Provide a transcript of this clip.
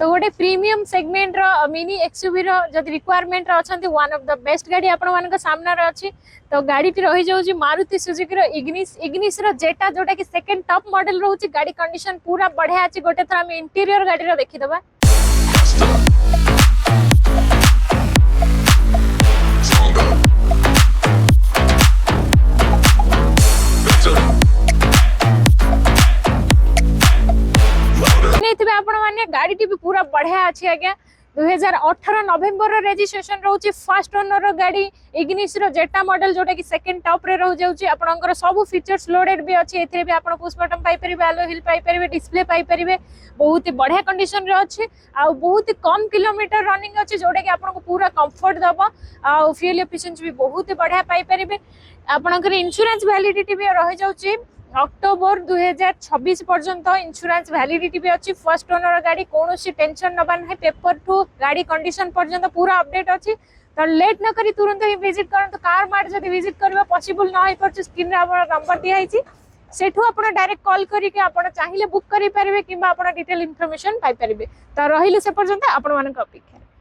तो गोटे premium segment रो मिनी एक्सयूवी रो जदि रिक्वायरमेंट रो अछंती वन ऑफ द बेस्ट गाड़ी आपण मानक सामना रे अछि। तो गाड़ी टी रही जाउची मारुति सुजुकी रो इग्निस रो जेटा जोटा कि सेकंड टॉप मॉडल रहउची। गाड़ी कंडीशन पूरा बढ़िया अछि। गोटे थरा हम इंटीरियर गाड़ी रो देखि दबा। गाड़ी टी भी पूरा बढ़िया अच्छी आज्ञा 2018 नवेम्बर रजिस्ट्रेशन रोचे। फर्स्ट ओनर गाड़ी इग्निस रो जेटा मॉडल जोटा कि सेकंड टॉप रे रह जाउची। आपनकर सब फीचर्स लोडेड भी अच्छी। एथरे भी आपण पुश बटन पाई परिबे, एलो व्हील पाई परिबे, डिस्प्ले पाई परिबे। बहुत ही बढ़िया कंडीशन रे अच्छी आ बहुत ही कम किलोमीटर रनिंग अच्छी जोटा कि आपनको पूरा कंफर्ट दबो आ फ्यूल एफिशिएंसी भी बहुत ही बढ़िया पाई परिबे। आपनकर इंश्योरेंस वैलिडिटी भी रह जाउची अक्टोबर 2026 पर्यंत इंश्योरेंस वैलिडिटी भी अच्छी। फर्स्ट ओनर गाड़ी कौन टेंशन नबार ना, पेपर टू गाड़ी कंडीशन पर्यंत पूरा अपडेट अच्छी। तो लेट न करी तुरंत ही विजिट करंतु। कार मार्ट जब विजिट करबा पॉसिबल न होई परछ स्क्रीन रे आपन नंबर दिया हिची, सेठू आपन डायरेक्ट कॉल करी के आपन चाहिले बुक करी परिबे किबा आपन डिटेल इन्फॉर्मेशन पाई परिबे। तो रहिले से पर्यंत आपन मानक अपेक्षा।